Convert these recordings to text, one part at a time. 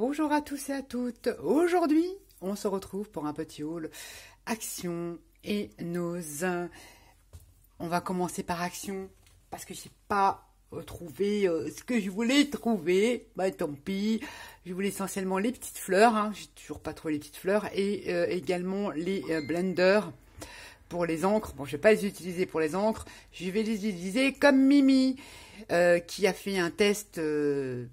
Bonjour à tous et à toutes. Aujourd'hui, on se retrouve pour un petit haul Action et Nose. On va commencer par Action parce que je n'ai pas trouvé ce que je voulais trouver. Bah tant pis. Je voulais essentiellement les petites fleurs. Hein. J'ai toujours pas trouvé les petites fleurs et également les blenders pour les encres. Bon, je vais pas les utiliser pour les encres. Je vais les utiliser comme Mimi qui a fait un test. Une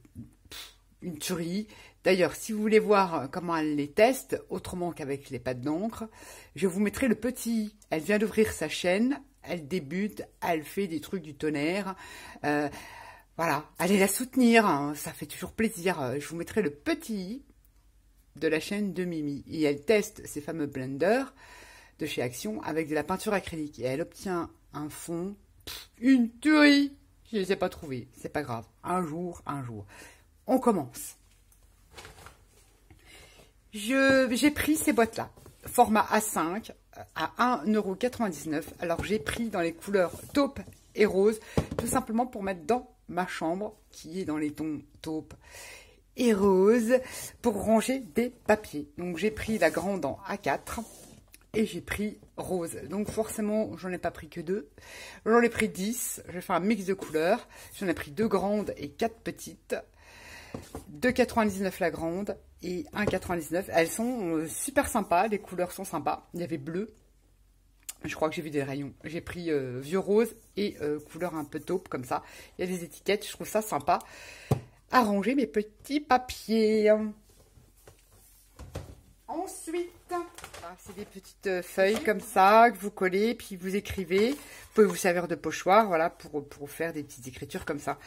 tuerie. D'ailleurs, si vous voulez voir comment elle les teste, autrement qu'avec les pâtes d'encre, je vous mettrai le petit. Elle vient d'ouvrir sa chaîne, elle débute, elle fait des trucs du tonnerre. Voilà, allez la soutenir, hein, ça fait toujours plaisir. Je vous mettrai le petit de la chaîne de Mimi. Et elle teste ces fameux blenders de chez Action avec de la peinture acrylique. Et elle obtient un fond, une tuerie. Je ne les ai pas trouvés, c'est pas grave. Un jour. On commence. J'ai pris ces boîtes-là, format A5 à 1,99 €. Alors j'ai pris dans les couleurs taupe et rose, tout simplement pour mettre dans ma chambre, qui est dans les tons taupe et rose, pour ranger des papiers. Donc j'ai pris la grande en A4 et j'ai pris rose. Donc forcément, j'en ai pas pris que 2. J'en ai pris 10. Je vais faire un mix de couleurs. J'en ai pris 2 grandes et 4 petites. 2,99 la grande et 1,99. Elles sont super sympas, les couleurs sont sympas. Il y avait bleu, je crois que j'ai vu des rayons. J'ai pris vieux rose et couleur un peu taupe comme ça. Il y a des étiquettes, je trouve ça sympa. À ranger mes petits papiers. Ensuite, c'est des petites feuilles comme ça que vous collez, puis vous écrivez. Vous pouvez vous servir de pochoir, voilà, pour faire des petites écritures comme ça.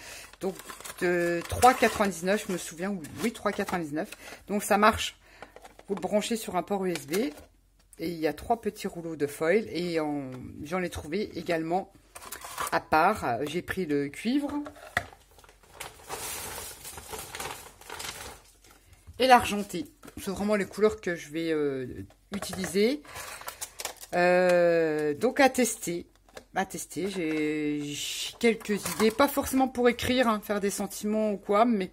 Donc, de 3,99, je me souviens, oui, 3,99. Donc, ça marche. Vous le branchez sur un port USB. Et il y a 3 petits rouleaux de foil. Et j'en ai trouvé également à part. J'ai pris le cuivre. Et l'argenté. C'est vraiment les couleurs que je vais utiliser. Donc à tester. J'ai quelques idées. Pas forcément pour écrire, hein, faire des sentiments ou quoi. Mais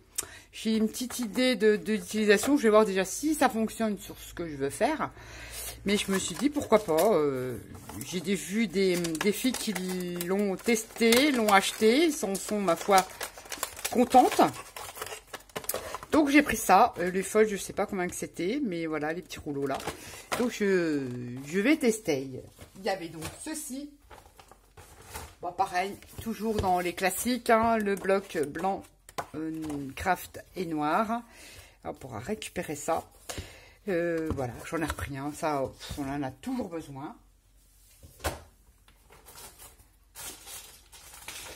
j'ai une petite idée d'utilisation. Je vais voir déjà si ça fonctionne sur ce que je veux faire. Mais je me suis dit pourquoi pas. J'ai vu des filles qui l'ont testé, l'ont acheté. Ils en sont, ma foi, contentes. Donc j'ai pris ça, les feuilles je sais pas combien que c'était, mais voilà les petits rouleaux là. Donc je vais tester. Il y avait donc ceci. Bon pareil, toujours dans les classiques, hein, le bloc blanc, craft et noir. On pourra récupérer ça. Voilà, j'en ai repris un, ça on en a toujours besoin.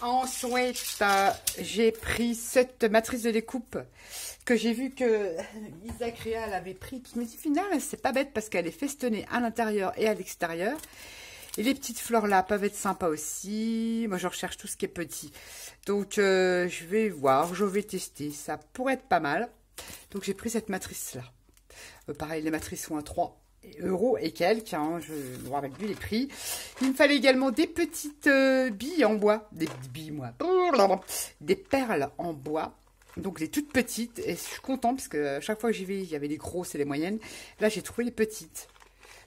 Ensuite, j'ai pris cette matrice de découpe que j'ai vu que Isaac Réal avait pris. Puis je me dis, finalement, c'est pas bête parce qu'elle est festonnée à l'intérieur et à l'extérieur. Et les petites fleurs là peuvent être sympas aussi. Moi, je recherche tout ce qui est petit. Donc, je vais voir, je vais tester. Ça pourrait être pas mal. Donc, j'ai pris cette matrice là. Pareil, les matrices sont à 3 € et quelques, hein, je vais voir avec lui les prix. Il me fallait également des petites billes en bois, des perles en bois, donc les toutes petites, et je suis contente parce que chaque fois que j'y vais, il y avait les grosses et les moyennes. Là, j'ai trouvé les petites.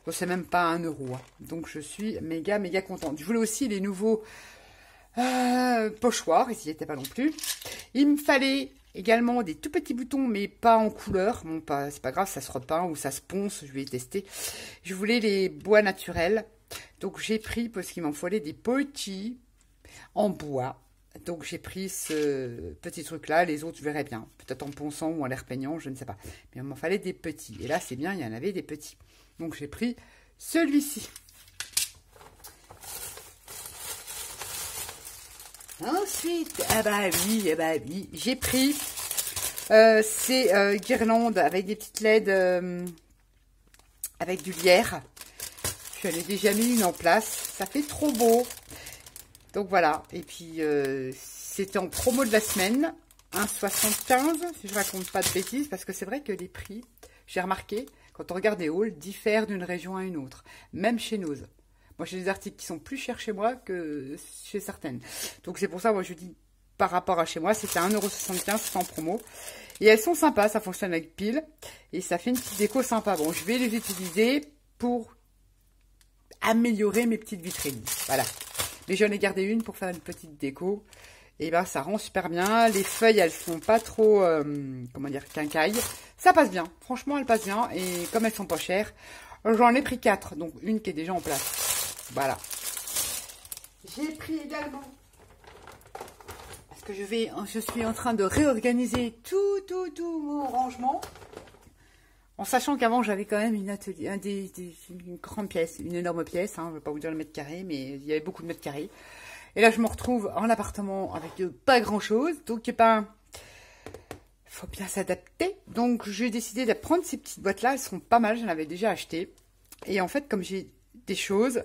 Bon, c'est même pas 1 €, hein. Donc je suis méga contente. Je voulais aussi les nouveaux pochoirs, ils n'y étaient pas non plus. Il me fallait également des tout petits boutons, mais pas en couleur. Bon, c'est pas grave, ça se repeint ou ça se ponce, je vais tester. Je voulais les bois naturels. Donc j'ai pris, parce qu'il m'en fallait des petits en bois. Donc j'ai pris ce petit truc-là. Les autres, je verrai bien. Peut-être en ponçant ou en les repeignant, je ne sais pas. Mais il m'en fallait des petits. Et là, c'est bien, il y en avait des petits. Donc j'ai pris celui-ci. Ensuite, oui, j'ai pris ces guirlandes avec des petites LED avec du lierre. J'en ai déjà mis une en place. Ça fait trop beau. Donc voilà. Et puis, c'était en promo de la semaine. 1,75 €, si je raconte pas de bêtises. Parce que c'est vrai que les prix, j'ai remarqué, quand on regarde les hauls, diffèrent d'une région à une autre. Même chez Nose. Moi, j'ai des articles qui sont plus chers chez moi que chez certaines. Donc, c'est pour ça, moi, je dis par rapport à chez moi. C'était à 1,75 €, c'est en promo. Et elles sont sympas, ça fonctionne avec pile. Et ça fait une petite déco sympa. Bon, je vais les utiliser pour améliorer mes petites vitrines. Voilà. Mais j'en ai gardé une pour faire une petite déco. Et ben ça rend super bien. Les feuilles, elles sont pas trop, comment dire, quincailles. Ça passe bien. Franchement, elles passent bien. Et comme elles sont pas chères, j'en ai pris 4. Donc une qui est déjà en place. Voilà. J'ai pris également, parce que je suis en train de réorganiser tout mon rangement. En sachant qu'avant, j'avais quand même une grande pièce, une énorme pièce. Hein, je ne vais pas vous dire le mètre carré, mais il y avait beaucoup de mètres carrés. Et là, je me retrouve en appartement avec pas grand-chose. Donc, ben, faut bien s'adapter. Donc, j'ai décidé de prendre ces petites boîtes-là. Elles sont pas mal, j'en avais déjà acheté. Et en fait, comme j'ai des choses,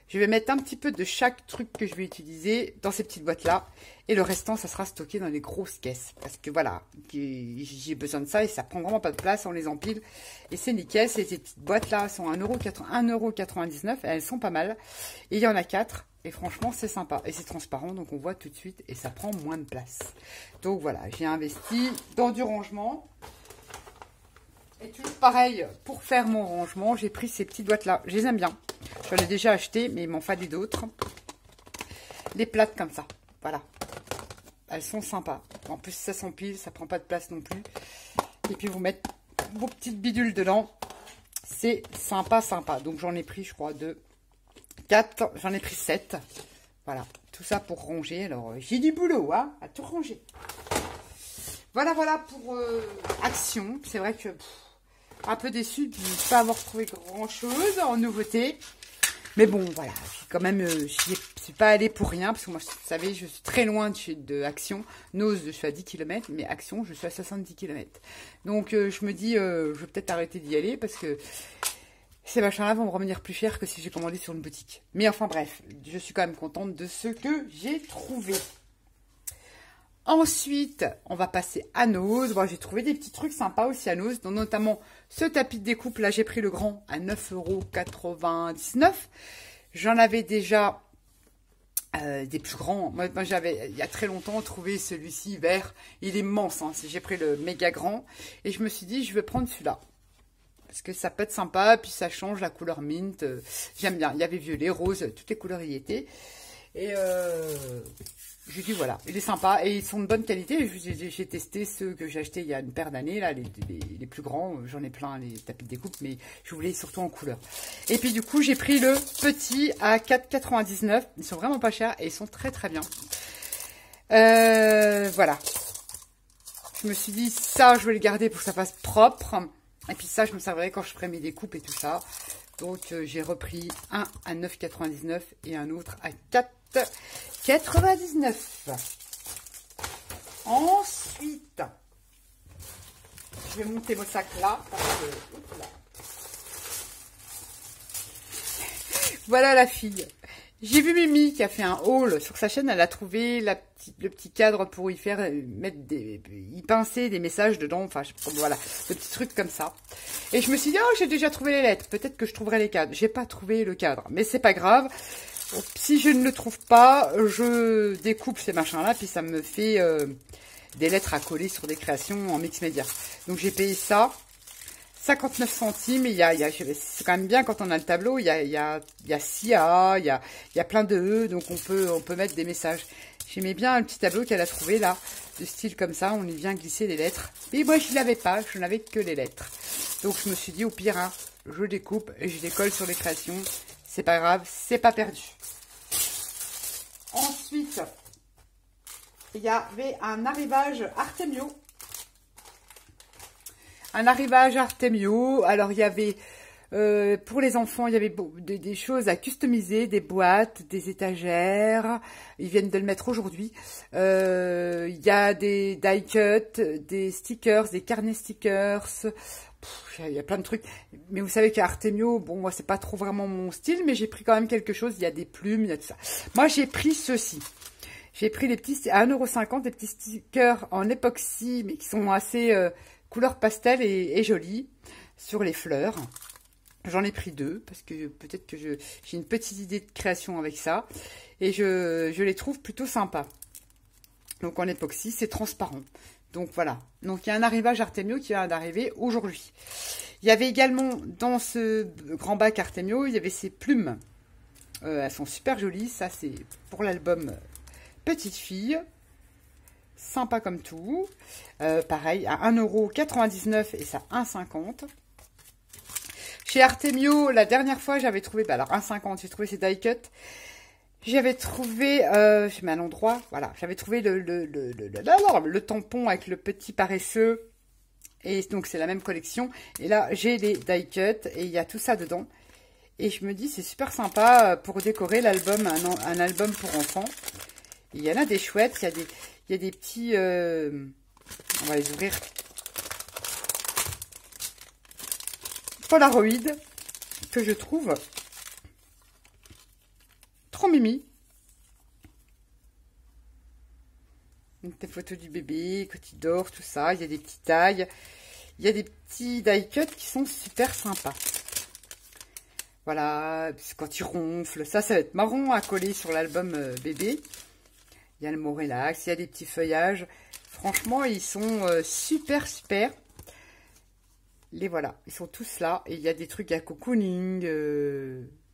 je vais mettre un petit peu de chaque truc que je vais utiliser dans ces petites boîtes-là. Et le restant, ça sera stocké dans les grosses caisses. Parce que voilà, j'ai besoin de ça et ça prend vraiment pas de place. On les empile. Et c'est nickel. Ces petites boîtes-là sont 1,99 €. Elles sont pas mal. Et il y en a 4. Et franchement, c'est sympa. Et c'est transparent, donc on voit tout de suite. Et ça prend moins de place. Donc voilà, j'ai investi dans du rangement. Et toujours pareil, pour faire mon rangement, j'ai pris ces petites boîtes-là. Je les aime bien. J'en ai déjà acheté, mais il m'en fallait d'autres. Les plates comme ça. Voilà. Elles sont sympas. En plus, ça s'empile, ça prend pas de place non plus. Et puis, vous mettez vos petites bidules dedans. C'est sympa, sympa. Donc, j'en ai pris, je crois, 4. J'en ai pris 7. Voilà. Tout ça pour ranger. Alors, j'ai du boulot, hein, à tout ranger. Voilà, voilà pour Action. C'est vrai que... un peu déçue de ne pas avoir trouvé grand-chose en nouveauté. Mais bon, voilà, quand même, je suis pas allée pour rien, parce que moi, vous savez, je suis très loin de Action. Nose, je suis à 10 km, mais Action, je suis à 70 km. Donc, je me dis, je vais peut-être arrêter d'y aller, parce que ces machins-là vont me revenir plus cher que si j'ai commandé sur une boutique. Mais enfin, bref, je suis quand même contente de ce que j'ai trouvé. Ensuite, on va passer à Nose. Bon, j'ai trouvé des petits trucs sympas aussi à Nose, dont notamment ce tapis de découpe. Là, j'ai pris le grand à 9,99 €. J'en avais déjà des plus grands. Moi j'avais, il y a très longtemps, trouvé celui-ci vert. Il est immense. Hein. J'ai pris le méga grand. Et je me suis dit, je vais prendre celui-là. Parce que ça peut être sympa. Puis ça change la couleur mint. J'aime bien. Il y avait violet, rose, toutes les couleurs y étaient. Et... je dis voilà, il est sympa et ils sont de bonne qualité. J'ai testé ceux que j'ai achetés il y a une paire d'années, là, les plus grands. J'en ai plein, les tapis de découpe, mais je voulais surtout en couleur. Et puis du coup, j'ai pris le petit à 4,99 €. Ils sont vraiment pas chers et ils sont très très bien. Voilà. Je me suis dit, ça, je vais le garder pour que ça fasse propre. Et puis ça, je me servirai quand je ferai mes découpes et tout ça. Donc, j'ai repris un à 9,99 € et un autre à 4,99 €. Ensuite, je vais monter mon sac là. Parce que, là. Voilà la fille. J'ai vu Mimi qui a fait un haul sur sa chaîne. Elle a trouvé le petit cadre pour y pincer des messages dedans. Enfin, voilà, le petit truc comme ça. Et je me suis dit, oh, j'ai déjà trouvé les lettres. Peut-être que je trouverai les cadres. J'ai pas trouvé le cadre, mais c'est pas grave. Si je ne le trouve pas, je découpe ces machins-là, puis ça me fait des lettres à coller sur des créations en mix média. Donc j'ai payé ça 59 centimes. Et c'est quand même bien quand on a le tableau. Il y a SIA, il y a plein de E, donc on peut mettre des messages. J'aimais bien un petit tableau qu'elle a trouvé là, de style comme ça. On y vient glisser les lettres. Mais moi je l'avais pas, je n'avais que les lettres. Donc je me suis dit au pire, hein, je découpe et je les colle sur les créations. C'est pas grave, c'est pas perdu. Ensuite, il y avait un arrivage Artemio. Un arrivage Artemio. Alors, il y avait, pour les enfants, il y avait des choses à customiser, des boîtes, des étagères. Ils viennent de le mettre aujourd'hui. Il y a des die cuts, des stickers, des carnets stickers. Il y a plein de trucs, mais vous savez qu'à Artemio, bon, moi, c'est pas trop vraiment mon style, mais j'ai pris quand même quelque chose. Il y a des plumes, il y a tout ça. Moi, j'ai pris ceci. J'ai pris les petits, à 1,50 €, des petits stickers en époxy, mais qui sont assez couleur pastel et jolis, sur les fleurs. J'en ai pris 2, parce que peut-être que j'ai une petite idée de création avec ça. Et je les trouve plutôt sympas. Donc en époxy, c'est transparent. Donc voilà. Donc il y a un arrivage Artemio qui vient d'arriver aujourd'hui. Il y avait également dans ce grand bac Artemio, il y avait ces plumes. Elles sont super jolies. Ça, c'est pour l'album Petite Fille. Sympa comme tout. Pareil, à 1,99 € et ça 1,50 €. Chez Artemio, la dernière fois, j'avais trouvé... Bah alors, 1,50 €, j'ai trouvé ces die cut. J'avais trouvé... je mets à l'endroit. Voilà, j'avais trouvé le tampon avec le petit paresseux. Et donc, c'est la même collection. Et là, j'ai les die cut et il y a tout ça dedans. Et je me dis, c'est super sympa pour décorer l'album, un album pour enfants. Il y en a des chouettes, il y a des petits... on va les ouvrir. Polaroid, que je trouve trop mimi. Donc, des photos du bébé, quand il dort, tout ça. Il y a des petites tailles. Il y a des petits die cut qui sont super sympas. Voilà, quand il ronfle, ça va être marrant à coller sur l'album bébé. Il y a le mot relax, il y a des petits feuillages. Franchement, ils sont super. Les voilà, ils sont tous là. Et il y a des trucs à cocooning,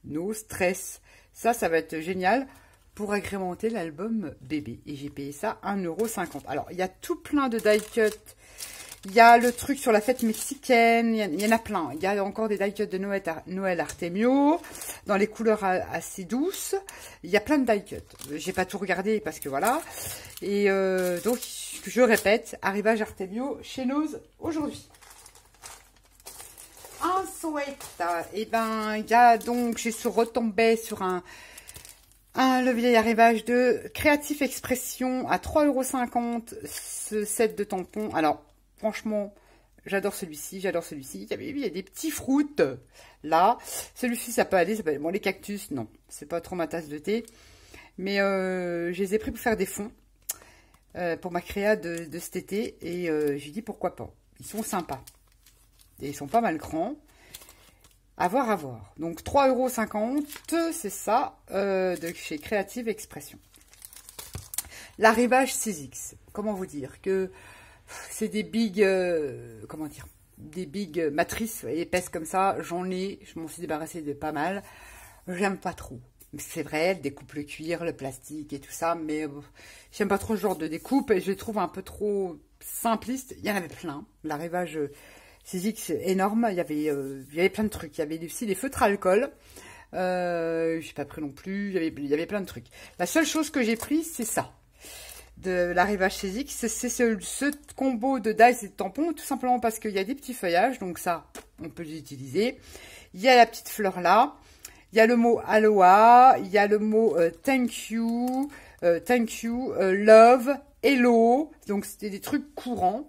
no stress. Ça va être génial pour agrémenter l'album bébé. Et j'ai payé ça 1,50 €. Alors, il y a tout plein de die cut. Il y a le truc sur la fête mexicaine, il y en a plein. Il y a encore des die cut de Noël Artemio, dans les couleurs assez douces. Il y a plein de die cut. J'ai pas tout regardé parce que voilà. Et donc, je répète, arrivage Artemio chez Nose aujourd'hui. Ensuite, et ben, il y a donc, j'ai retombé sur le vieil arrivage de Creative Expression à 3,50 €, ce set de tampons. Alors, franchement, j'adore celui-ci, j'adore celui-ci. Il y a des petits fruits là. Celui-ci, ça peut aller. Bon, les cactus, non. C'est pas trop ma tasse de thé. Mais je les ai pris pour faire des fonds. Pour ma créa de cet été. Et j'ai dit pourquoi pas. Ils sont sympas. Et ils sont pas mal grands. À voir, à voir. Donc, 3,50 €, c'est ça, de chez Creative Expression. L'arrivage 6X. Comment vous dire que... C'est des big, comment dire, des big matrices épaisses comme ça. J'en ai, je m'en suis débarrassée de pas mal. J'aime pas trop. C'est vrai, elle découpe le cuir, le plastique et tout ça, mais j'aime pas trop ce genre de découpe et je les trouve un peu trop simplistes. Il y en avait plein. L'arrivage 6X énorme, il y avait plein de trucs. Il y avait aussi des feutres à alcool. J'ai pas pris non plus. Il y avait plein de trucs. La seule chose que j'ai pris, c'est ça. De l'arrivage 6X, c'est ce combo de dies et de tampons, tout simplement parce qu'il y a des petits feuillages, donc ça, on peut les utiliser. Il y a la petite fleur là, il y a le mot aloha, il y a le mot thank you, love, hello, donc c'était des trucs courants.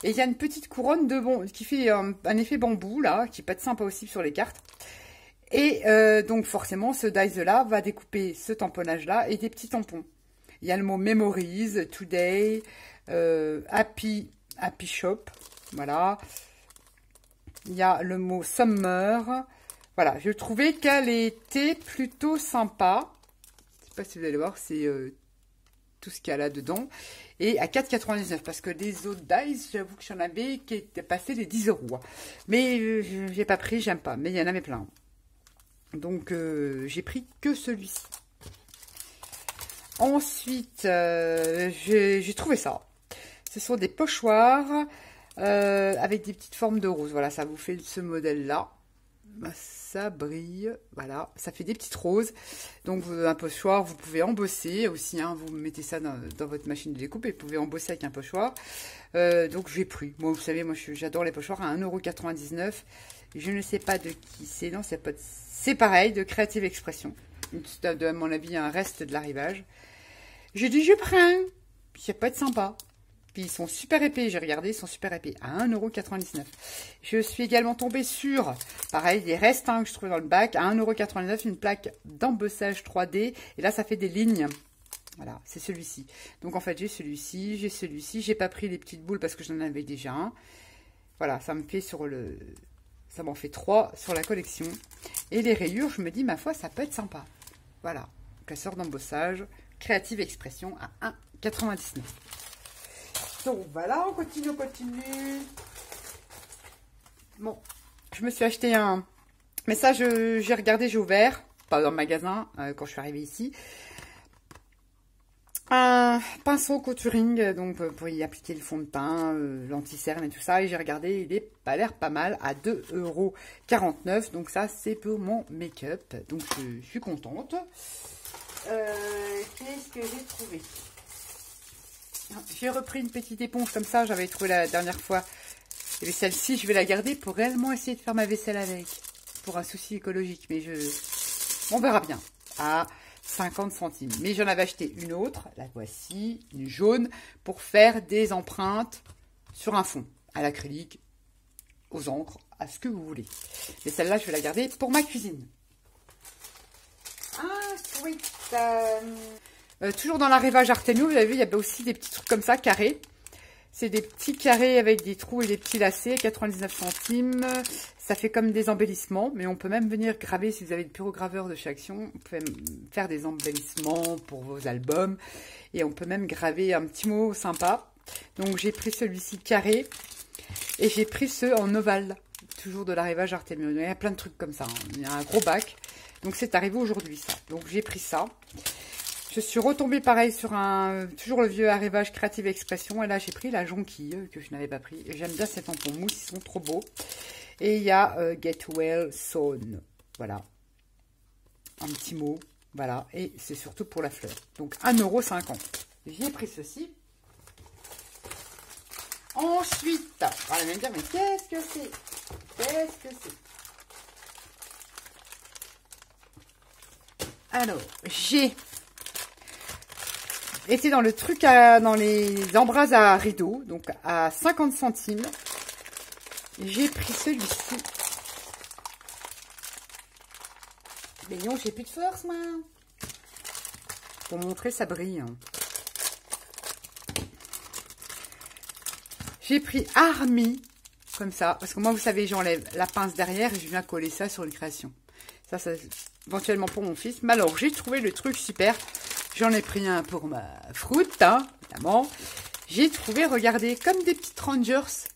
Et il y a une petite couronne qui fait un effet bambou là, qui peut être sympa aussi sur les cartes. Et donc forcément, ce dies là va découper ce tamponnage là et des petits tampons. Il y a le mot Memories, Today, Happy Shop, voilà. Il y a le mot Summer. Voilà, je trouvais qu'elle était plutôt sympa. Je ne sais pas si vous allez voir, c'est tout ce qu'il y a là-dedans. Et à 4,99 €, parce que les autres dies, j'avoue que j'en avais qui étaient passés les 10 €. Mais j'ai pas pris, j'aime pas, mais il y en avait plein. Donc, j'ai pris que celui-ci. Ensuite, j'ai trouvé ça. Ce sont des pochoirs avec des petites formes de roses. Voilà, ça vous fait ce modèle-là. Ça brille. Voilà, ça fait des petites roses. Donc, un pochoir, vous pouvez embosser aussi. Hein, vous mettez ça dans votre machine de découpe et vous pouvez embosser avec un pochoir. Donc, j'ai pris. Moi, vous savez, moi, j'adore les pochoirs à 1,99 €. Je ne sais pas de qui c'est. Non, c'est pareil, de Creative Expression. C'est, à mon avis, un reste de l'arrivage. J'ai dit, je prends. Ça peut être sympa. Puis ils sont super épais. J'ai regardé, ils sont super épais. À 1,99 €. Je suis également tombée sur, pareil, des restes que je trouvais dans le bac. À 1,89 €, une plaque d'embossage 3D. Et là, ça fait des lignes. Voilà, c'est celui-ci. Donc, en fait, j'ai celui-ci, j'ai celui-ci. J'ai pas pris les petites boules parce que j'en avais déjà un. Voilà, ça me fait ça m'en fait 3 sur la collection. Et les rayures, je me dis, ma foi, ça peut être sympa. Voilà, casseur d'embossage. Creative Expression à 99. Donc voilà, on continue, Bon, je me suis acheté un... Mais ça, j'ai regardé, j'ai ouvert, pas dans le magasin, quand je suis arrivée ici. Un pinceau contouring, donc pour y appliquer le fond de teint, l'anti-cerne et tout ça. Et j'ai regardé, il a l'air pas mal, à 2,49 €. Donc ça, c'est pour mon make-up. Donc je suis contente. Qu'est-ce que j'ai trouvé? J'ai repris une petite éponge comme ça, j'avais trouvé la dernière fois. Et celle-ci, je vais la garder pour réellement essayer de faire ma vaisselle avec. Pour un souci écologique, mais on verra bien. À 50 centimes. Mais j'en avais acheté une autre, la voici, une jaune, pour faire des empreintes sur un fond, à l'acrylique, aux encres, à ce que vous voulez. Mais celle-là, je vais la garder pour ma cuisine. Ensuite, toujours dans l'arrivage Artemio, vous avez vu, il y avait aussi des petits trucs comme ça, carrés. C'est des petits carrés avec des trous et des petits lacets, 99 centimes. Ça fait comme des embellissements, mais on peut même venir graver, si vous avez le pyrograveur de chez Action, vous pouvez faire des embellissements pour vos albums. Et on peut même graver un petit mot sympa. Donc j'ai pris celui-ci carré et j'ai pris ceux en ovale, toujours de l'arrivage Artemio. Il y a plein de trucs comme ça, hein. Il y a un gros bac. Donc c'est arrivé aujourd'hui ça. Donc j'ai pris ça. Je suis retombée pareil sur toujours le vieux arrivage Creative Expression. Et là, j'ai pris la jonquille que je n'avais pas pris. J'aime bien ces tampons mousse, ils sont trop beaux. Et il y a Get Well Soon. Voilà. Un petit mot. Voilà. Et c'est surtout pour la fleur. Donc 1,50 €. J'ai pris ceci. Ensuite, on va me dire, mais qu'est-ce que c'est? Qu'est-ce que c'est? Alors, j'ai été dans le truc dans les embrasses à rideau, donc à 50 centimes. J'ai pris celui-ci. Mais non, j'ai plus de force, moi. Pour montrer, ça brille. Hein. J'ai pris Army, comme ça. Parce que moi, vous savez, j'enlève la pince derrière et je viens coller ça sur une création. Ça éventuellement pour mon fils. Mais alors, j'ai trouvé le truc super. J'en ai pris un pour ma fruite, hein, évidemment. J'ai trouvé, regardez, comme des petites Rangers.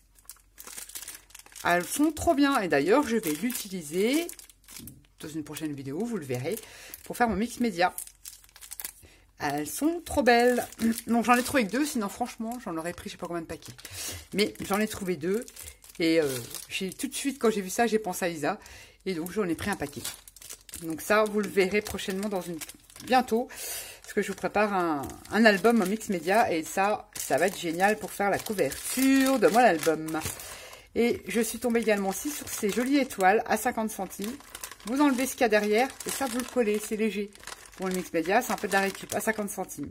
Elles sont trop bien. Et d'ailleurs, je vais l'utiliser dans une prochaine vidéo, vous le verrez, pour faire mon mix média. Elles sont trop belles. Donc, j'en ai trouvé que 2, sinon, franchement, j'en aurais pris je sais pas combien de paquets. Mais j'en ai trouvé 2. Et j'ai tout de suite, quand j'ai vu ça, j'ai pensé à Isa. Et donc, j'en ai pris un paquet. Donc ça, vous le verrez prochainement bientôt. Parce que je vous prépare un album en mix média. Et ça va être génial pour faire la couverture de mon album. Et je suis tombée également aussi sur ces jolies étoiles à 50 centimes. Vous enlevez ce qu'il y a derrière. Et ça, vous le collez. C'est léger. Pour le mix média, c'est un peu de la récup à 50 centimes.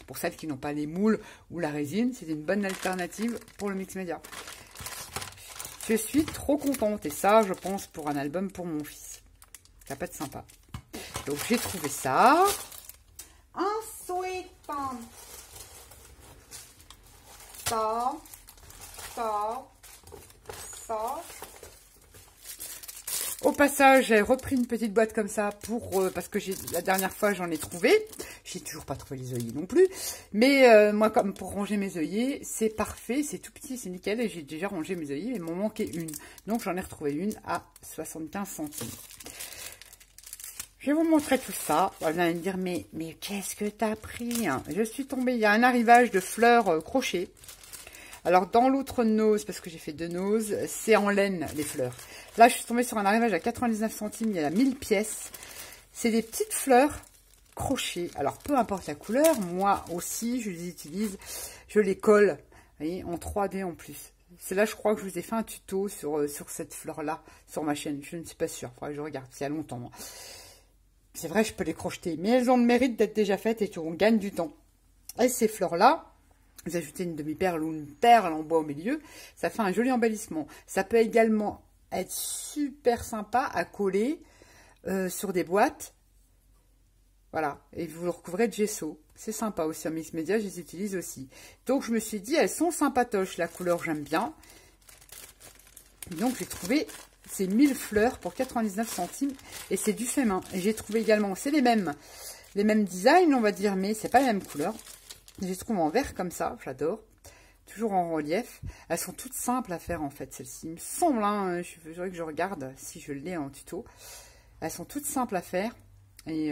Pour celles qui n'ont pas les moules ou la résine, c'est une bonne alternative pour le mix média. Je suis trop contente. Et ça, je pense, pour un album pour mon fils. Ça peut être sympa. Donc, j'ai trouvé ça. Ensuite, ça. Au passage, j'ai repris une petite boîte comme ça parce que la dernière fois, j'en ai trouvé. J'ai toujours pas trouvé les œillets non plus. Mais moi, comme pour ranger mes œillets, c'est parfait. C'est tout petit, c'est nickel. Et j'ai déjà rangé mes œillets. Il m'en manquait une. Donc, j'en ai retrouvé une à 75 centimes. Je vais vous montrer tout ça. Vous allez me dire, mais qu'est-ce que tu as pris? Je suis tombée. Il y a un arrivage de fleurs crochet. Alors, dans l'autre nose, parce que j'ai fait 2 noses, c'est en laine, les fleurs. Là, je suis tombée sur un arrivage à 99 centimes. Il y a 1000 pièces. C'est des petites fleurs crochet. Alors, peu importe la couleur, moi aussi, je les utilise. Je les colle, vous voyez, en 3D en plus. C'est là, je crois que je vous ai fait un tuto sur cette fleur-là, sur ma chaîne. Je ne suis pas sûre. Il faudrait que je regarde. C'est il y a longtemps. C'est vrai, je peux les crocheter. Mais elles ont le mérite d'être déjà faites et on gagne du temps. Et ces fleurs-là, vous ajoutez une demi-perle ou une perle en bois au milieu, ça fait un joli embellissement. Ça peut également être super sympa à coller sur des boîtes. Voilà, et vous le recouvrez de gesso. C'est sympa aussi en mix média, je les utilise aussi. Donc je me suis dit, elles sont sympatoches. La couleur, j'aime bien. Donc j'ai trouvé ces 1000 fleurs pour 99 centimes. Et c'est du fait main. Et j'ai trouvé également, c'est les mêmes designs, on va dire, mais c'est pas la même couleur. Je les trouve en vert comme ça, j'adore. Toujours en relief. Elles sont toutes simples à faire en fait, celles-ci. Il me semble, hein, je voudrais que je regarde si je l'ai en tuto. Elles sont toutes simples à faire. Et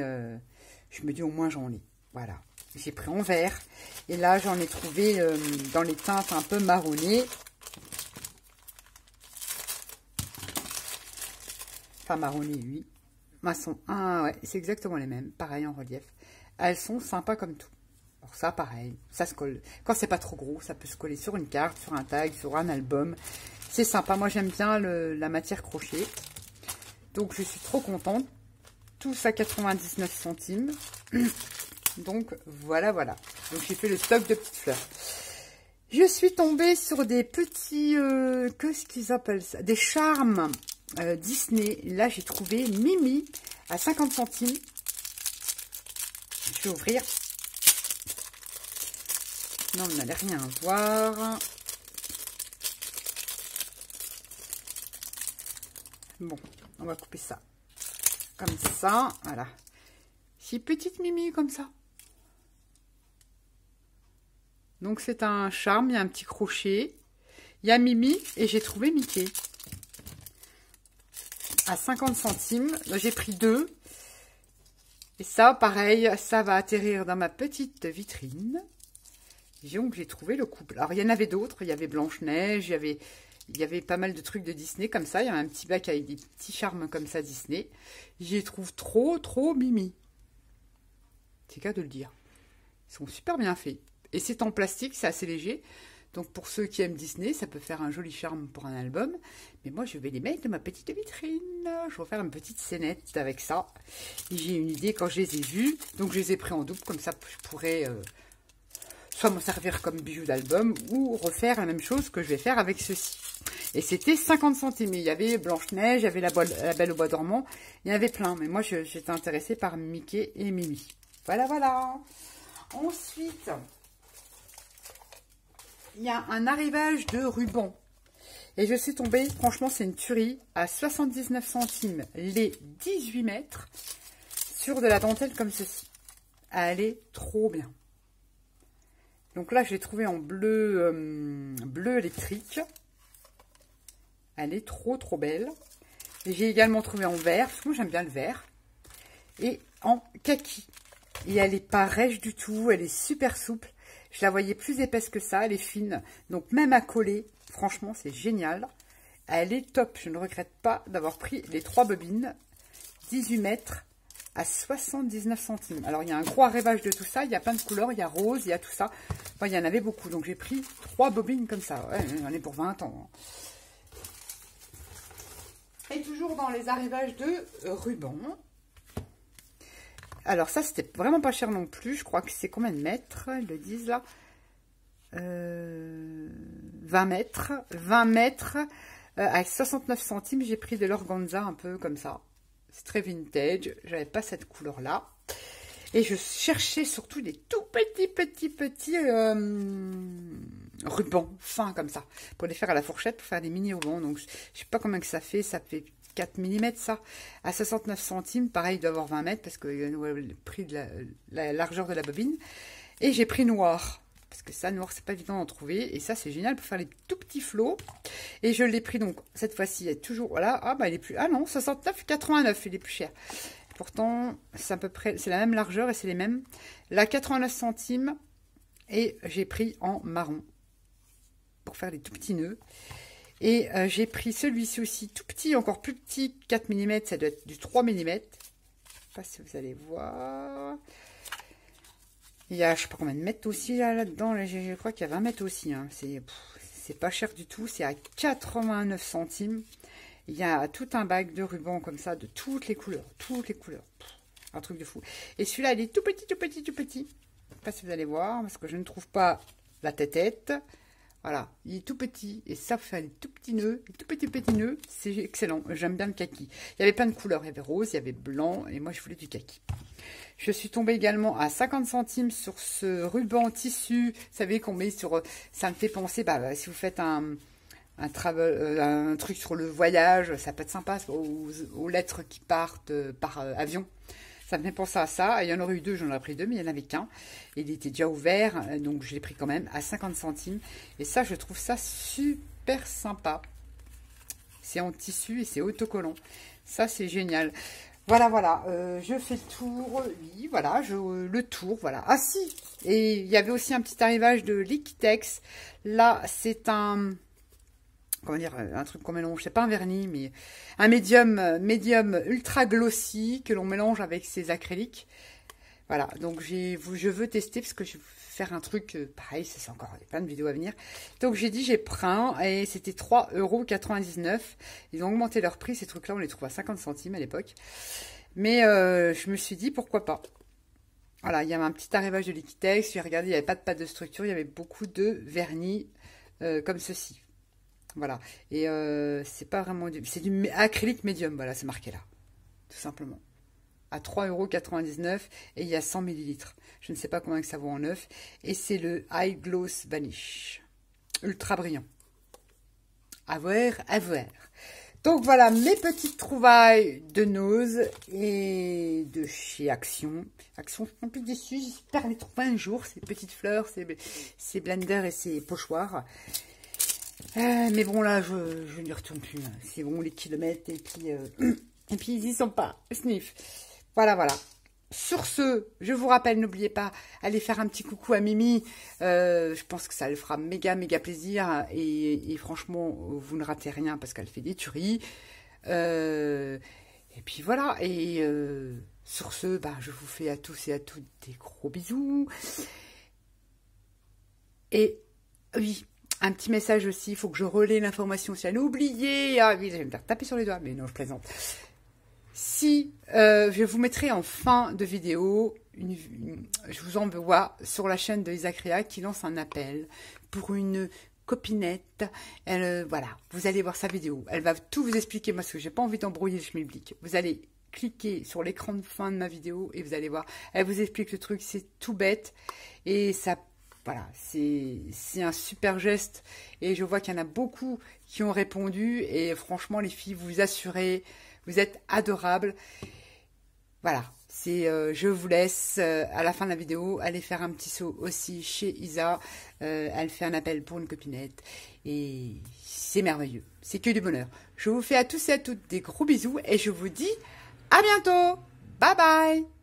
je me dis au moins j'en ai. Voilà. J'ai pris en vert. Et là, j'en ai trouvé dans les teintes un peu marronnées. Enfin, marronnées, oui. Maçon. Ah ouais, c'est exactement les mêmes. Pareil en relief. Elles sont sympas comme tout. Alors ça, pareil, ça se colle. Quand c'est pas trop gros, ça peut se coller sur une carte, sur un tag, sur un album. C'est sympa. Moi, j'aime bien la matière crochet. Donc, je suis trop contente. Tous à 99 centimes. Donc, voilà, voilà. Donc, j'ai fait le stock de petites fleurs. Je suis tombée sur des petits... qu'est-ce qu'ils appellent ça? Des charmes Disney. Là, j'ai trouvé Mimi à 50 centimes. Je vais ouvrir. Non, on n'allait rien voir. Bon, on va couper ça. Comme ça, voilà. C'est petite Mimi comme ça. Donc, c'est un charme, il y a un petit crochet. Il y a Mimi et j'ai trouvé Mickey. À 50 centimes. J'ai pris 2. Et ça, pareil, ça va atterrir dans ma petite vitrine. Donc, j'ai trouvé le couple. Alors, il y en avait d'autres. Il y avait Blanche-Neige, il y avait pas mal de trucs de Disney comme ça. Il y a un petit bac avec des petits charmes comme ça Disney. J'y trouve trop, trop Mimi. C'est qu'à de le dire. Ils sont super bien faits. Et c'est en plastique, c'est assez léger. Donc, pour ceux qui aiment Disney, ça peut faire un joli charme pour un album. Mais moi, je vais les mettre dans ma petite vitrine. Je vais faire une petite scénette avec ça. Et j'ai une idée quand je les ai vus. Donc, je les ai pris en double. Comme ça, je pourrais... soit m'en servir comme bijou d'album ou refaire la même chose que je vais faire avec ceci. Et c'était 50 centimes. Il y avait Blanche-Neige, il y avait la Belle au Bois dormant. Il y en avait plein. Mais moi, j'étais intéressée par Mickey et Mimi. Voilà, voilà. Ensuite, il y a un arrivage de ruban. Et je suis tombée, franchement, c'est une tuerie, à 79 centimes les 18 mètres sur de la dentelle comme ceci. Elle est trop bien. Donc là, je l'ai trouvée en bleu, bleu électrique. Elle est trop, trop belle. J'ai également trouvé en vert, parce que moi, j'aime bien le vert. Et en kaki. Et elle n'est pas rêche du tout, elle est super souple. Je la voyais plus épaisse que ça, elle est fine. Donc même à coller, franchement, c'est génial. Elle est top. Je ne regrette pas d'avoir pris les 3 bobines. 18 mètres. À 79 centimes. Alors, il y a un gros arrivage de tout ça. Il y a plein de couleurs. Il y a rose, il y a tout ça. Enfin, il y en avait beaucoup. Donc, j'ai pris 3 bobines comme ça. Ouais, j'en ai pour 20 ans. Et toujours dans les arrivages de ruban. Alors, ça, c'était vraiment pas cher non plus. Je crois que c'est combien de mètres? Ils le disent là. 20 mètres. 20 mètres. À 69 centimes, j'ai pris de l'organza un peu comme ça. C'est très vintage. J'avais pas cette couleur-là. Et je cherchais surtout des tout petits rubans fins comme ça. Pour les faire à la fourchette, pour faire des mini rubans. Donc, je sais pas combien que ça fait. Ça fait 4 mm ça. À 69 centimes. Pareil, il doit avoir 20 mètres parce que le prix de la largeur de la bobine. Et j'ai pris noir. Parce que ça, noir, c'est pas évident d'en trouver. Et ça, c'est génial pour faire les tout petits flots. Et je l'ai pris donc, cette fois-ci, il est toujours, voilà. Ah, bah, il est plus, ah non, 69,89, il est plus cher. Pourtant, c'est à peu près, c'est la même largeur et c'est les mêmes. Là, 89 centimes. Et j'ai pris en marron. Pour faire les tout petits nœuds. Et j'ai pris celui-ci aussi, tout petit, encore plus petit, 4 mm. Ça doit être du 3 mm. Je sais pas si vous allez voir. Il y a, je sais pas combien de mètres aussi là-dedans. Là, je crois qu'il y a 20 mètres aussi. Hein. C'est pas cher du tout. C'est à 89 centimes. Il y a tout un bac de ruban comme ça, de toutes les couleurs. Toutes les couleurs. Un truc de fou. Et celui-là, il est tout petit, tout petit, tout petit. Je sais pas si vous allez voir, parce que je ne trouve pas la tête. Voilà, il est tout petit. Et ça fait les tout petits nœuds. Les tout petits nœuds, c'est excellent. J'aime bien le kaki. Il y avait plein de couleurs. Il y avait rose, il y avait blanc. Et moi, je voulais du kaki. Je suis tombée également à 50 centimes sur ce ruban tissu. Vous savez qu'on met sur... Ça me fait penser, bah, si vous faites un truc sur le voyage, ça peut être sympa aux lettres qui partent par avion. Ça me fait penser à ça. Il y en aurait eu deux, j'en aurais pris deux, mais il n'y en avait qu'un. Il était déjà ouvert, donc je l'ai pris quand même à 50 centimes. Et ça, je trouve ça super sympa. C'est en tissu et c'est autocollant. Ça, c'est génial. Voilà, voilà. Je fais le tour. Oui, voilà, le tour, voilà. Ah si, et il y avait aussi un petit arrivage de Liquitex. Là, c'est un... Comment dire, un truc qu'on mélange, c'est pas un vernis, mais un médium ultra glossy que l'on mélange avec ses acryliques. Voilà, donc je veux tester parce que je veux faire un truc pareil, ça c'est encore plein de vidéos à venir. Donc j'ai dit j'ai pris un et c'était 3,99 €. Ils ont augmenté leur prix, ces trucs-là, on les trouve à 50 centimes à l'époque. Mais je me suis dit pourquoi pas. Voilà, il y avait un petit arrivage de Liquitex, j'ai regardé, il n'y avait pas de pâte de structure, il y avait beaucoup de vernis comme ceci. Voilà, et c'est pas vraiment c'est du acrylique médium, voilà, c'est marqué là, tout simplement. À 3,99 € et il y a 100 ml. Je ne sais pas combien que ça vaut en neuf. Et c'est le High Gloss Vanish. Ultra brillant. À voir, à voir. Donc voilà mes petites trouvailles de Nose et de chez Action. Action, je suis un peu déçue. J'espère les trouver un jour. Ces petites fleurs, ces blenders et ces pochoirs. Mais bon, là, je n'y retourne plus. C'est bon, les kilomètres. Et puis ils y sont pas. Sniff. Voilà, voilà. Sur ce, je vous rappelle, n'oubliez pas, allez faire un petit coucou à Mimi. Je pense que ça lui fera méga, méga plaisir. Et franchement, vous ne ratez rien parce qu'elle fait des tueries. Et puis voilà. Et sur ce, bah, je vous fais à tous et à toutes des gros bisous. Et oui, un petit message aussi. Il faut que je relaie l'information si elle a oublié. Ah oui, je vais me faire taper sur les doigts. Mais non, je plaisante. Si je vous mettrai en fin de vidéo, je vous envoie sur la chaîne de Isacria qui lance un appel pour une copinette. Voilà, vous allez voir sa vidéo. Elle va tout vous expliquer parce que j'ai pas envie d'embrouiller le schmilblick. Vous allez cliquer sur l'écran de fin de ma vidéo et vous allez voir. Elle vous explique le truc, c'est tout bête et ça. Voilà, c'est un super geste et je vois qu'il y en a beaucoup qui ont répondu et franchement les filles, vous assurez. Vous êtes adorables. Voilà, je vous laisse à la fin de la vidéo aller faire un petit saut aussi chez Isa. Elle fait un appel pour une copinette et c'est merveilleux. C'est que du bonheur. Je vous fais à tous et à toutes des gros bisous et je vous dis à bientôt. Bye bye.